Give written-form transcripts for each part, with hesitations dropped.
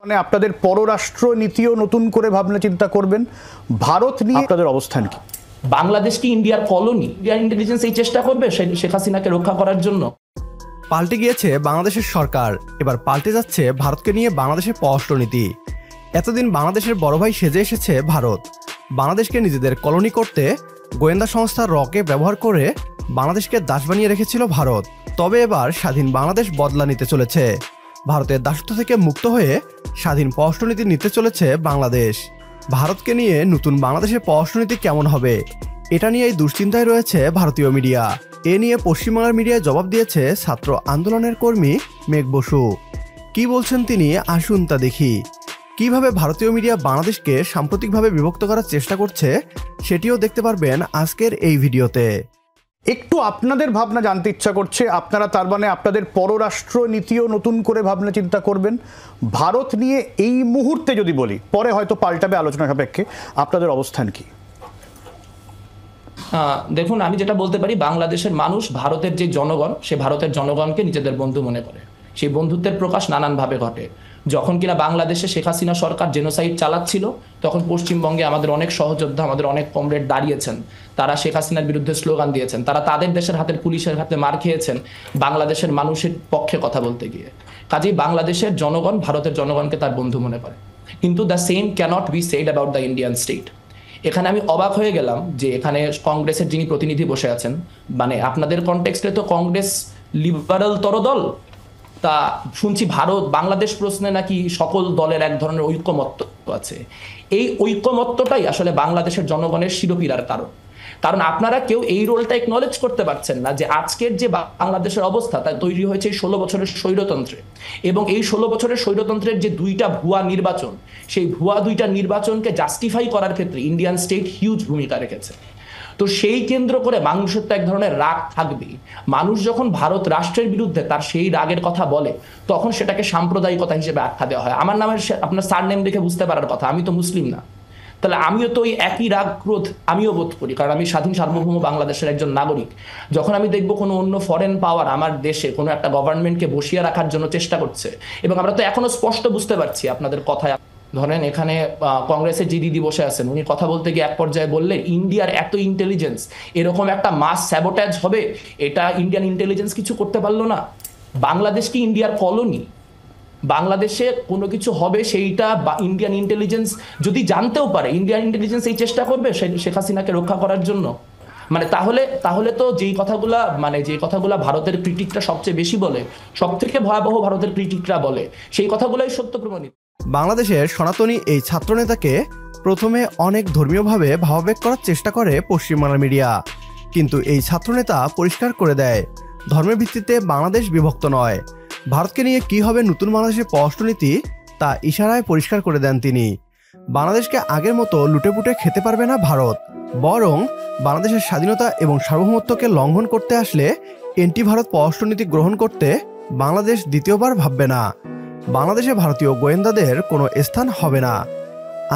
মানে আপনাদের পররাষ্ট্র নীতিও নতুন করে ভাবনা চিন্তা করবেন। ভারত নিয়ে আপনাদের অবস্থান কি? বাংলাদেশ কি ইন্ডিয়ার কলোনি? ইন্ডিয়ান ইন্টেলিজেন্স এই চেষ্টা করবে শেখ হাসিনাকে রক্ষা করার জন্য। পাল্টে গিয়েছে বাংলাদেশের সরকার, এবার পাল্টে যাচ্ছে ভারতকে নিয়ে বাংলাদেশের পররাষ্ট্রনীতি। এতদিন বাংলাদেশের বড় ভাই সেজে এসেছে ভারত। বাংলাদেশকে নিজেদের কলোনি করতে গোয়েন্দা সংস্থা রকে ব্যবহার করে বাংলাদেশকে দাস বানিয়ে রেখেছিল ভারত। তবে এবার স্বাধীন বাংলাদেশ বদলা নিতে চলেছে। ভারতের দাসত্ব থেকে মুক্ত হয়ে স্বাধীন পররাষ্ট্রনীতি নিতে চলেছে বাংলাদেশ। ভারতকে নিয়ে নতুন বাংলাদেশের পররাষ্ট্রনীতি কেমন হবে, এটা নিয়েই দুশ্চিন্তায় রয়েছে ভারতীয় মিডিয়া। এ নিয়ে পশ্চিমবাংলার মিডিয়ায় জবাব দিয়েছে ছাত্র আন্দোলনের কর্মী মেঘ বসু। কি বলছেন তিনি, আসুন তা দেখি। কিভাবে ভারতীয় মিডিয়া বাংলাদেশকে সাম্প্রতিকভাবে বিভক্ত করার চেষ্টা করছে সেটিও দেখতে পারবেন আজকের এই ভিডিওতে। একটু আপনাদের ভাবনা জানতে ইচ্ছা করছে। আপনারা তার মানে আপনাদের পররাষ্ট্র নীতিও নতুন করে ভাবনা চিন্তা করবেন। ভারত নিয়ে এই মুহূর্তে যদি বলি, পরে হয়তো পাল্টাবে আলোচনা সাপেক্ষে, আপনাদের অবস্থান কি? দেখুন, আমি যেটা বলতে পারি, বাংলাদেশের মানুষ ভারতের যে জনগণ, সে ভারতের জনগণকে নিজেদের বন্ধু মনে করে। সেই বন্ধুত্বের প্রকাশ নানানভাবে ঘটে। যখন কিনা বাংলাদেশে শেখ হাসিনা সরকার জেনোসাইড চালাচ্ছিল, তখন পশ্চিমবঙ্গে আমাদের অনেক সহযোদ্ধা, আমাদের অনেক কমরেড দাঁড়িয়েছেন। তারা শেখ হাসিনার বিরুদ্ধে স্লোগান দিয়েছেন, তারা তাদের দেশের হাতের পুলিশের হাতে মার খেয়েছেন বাংলাদেশের মানুষের পক্ষে কথা বলতে গিয়ে। কাজেই বাংলাদেশের জনগণ ভারতের জনগণকে তার বন্ধু মনে করে। কিন্তু the same cannot be said about the Indian state. এখানে আমি অবাক হয়ে গেলাম যে এখানে কংগ্রেসের যিনি প্রতিনিধি বসে আছেন, মানে আপনাদের কনটেক্সটে তো কংগ্রেস লিবারাল তরদল, তা শুনছি ভারত বাংলাদেশ প্রশ্নে নাকি সকল দলের এক ধরনের ঐক্যমত্য আছে। এই ঐক্যমত্যটাই আসলে বাংলাদেশের জনগণের শিরোপীড়ার কারণ। কারণ আপনারা কেউ এই রোলটা একনলেজ করতে পারছেন না যে আজকের যে বাংলাদেশের অবস্থা তা তৈরি হয়েছে 16 বছরের স্বৈরতন্ত্রে, এবং এই 16 বছরের স্বৈরতন্ত্রের যে দুইটা ভুয়া নির্বাচন, সেই ভুয়া দুইটা নির্বাচনকে জাস্টিফাই করার ক্ষেত্রে ইন্ডিয়ান স্টেট হিউজ ভূমিকা রেখেছে। তো সেই কেন্দ্র করে মানুষের তো এক ধরনের রাগ থাকবেই। মানুষ যখন ভারত রাষ্ট্রের বিরুদ্ধে তার সেই রাগের কথা বলে, তখন সেটাকে সাম্প্রদায়িকতা হিসেবে আখ্যা দেওয়া হয়। আমার নামের আপনার সারনেম দেখে বুঝতে পারার কথা, আমি তো মুসলিম না। তাহলে আমিও তো ওই একই রাগ ক্রোধ আমিও বোধ করি, কারণ আমি স্বাধীন সার্বভৌম বাংলাদেশের একজন নাগরিক। যখন আমি দেখবো কোনো অন্য ফরেন পাওয়ার আমার দেশে কোনো একটা গভর্নমেন্টকে বসিয়ে রাখার জন্য চেষ্টা করছে, এবং আমরা তো এখনো স্পষ্ট বুঝতে পারছি আপনাদের কথায়। ধরেন এখানে কংগ্রেসের যে দিদি বসে আছেন, উনি কথা বলতে গিয়ে এক পর্যায়ে বললেন ইন্ডিয়ার এত ইন্টেলিজেন্স, এরকম একটা মাস স্যাবোটাজ হবে, এটা ইন্ডিয়ান ইন্টেলিজেন্স কিছু করতে পারলো না। বাংলাদেশ কি ইন্ডিয়ার কলোনি? বাংলাদেশে কোনো কিছু হবে সেইটা ইন্ডিয়ান ইন্টেলিজেন্স যদি জানতেও পারে, ইন্ডিয়ান ইন্টেলিজেন্স এই চেষ্টা করবে শেখ হাসিনাকে রক্ষা করার জন্য? মানে তাহলে তো যে কথাগুলা ভারতের ক্রিটিকরা সবচেয়ে বেশি বলে, সব থেকে ভয়াবহ ভারতের ক্রিটিকরা বলে, সেই কথাগুলোই সত্য প্রমাণিত। বাংলাদেশের সনাতনী এই ছাত্রনেতাকে প্রথমে অনেক ধর্মীয়ভাবে ভাবাবেগ করার চেষ্টা করে পশ্চিমবাংলার মিডিয়া, কিন্তু এই ছাত্রনেতা পরিষ্কার করে দেয় ধর্মের ভিত্তিতে বাংলাদেশ বিভক্ত নয়। ভারতকে নিয়ে কি হবে নতুন বাংলাদেশের পররাষ্ট্রনীতি তা ইশারায় পরিষ্কার করে দেন তিনি। বাংলাদেশকে আগের মতো লুটেপুটে খেতে পারবে না ভারত, বরং বাংলাদেশের স্বাধীনতা এবং সার্বভৌমত্বকে লঙ্ঘন করতে আসলে এন্টি ভারত পররাষ্ট্রনীতি গ্রহণ করতে বাংলাদেশ দ্বিতীয়বার ভাববে না। বাংলাদেশে ভারতীয় গোয়েন্দাদের কোনো স্থান হবে না।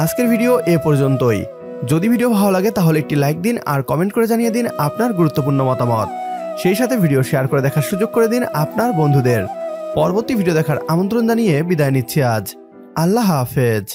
আজকের ভিডিও এ পর্যন্তই। যদি ভিডিও ভালো লাগে তাহলে একটি লাইক দিন আর কমেন্ট করে জানিয়ে দিন আপনার গুরুত্বপূর্ণ মতামত। সেই সাথে ভিডিও শেয়ার করে দেখার সুযোগ করে দিন আপনার বন্ধুদের। পরবর্তী ভিডিও দেখার আমন্ত্রণ জানিয়ে বিদায় নিচ্ছি আজ। আল্লাহ হাফেজ।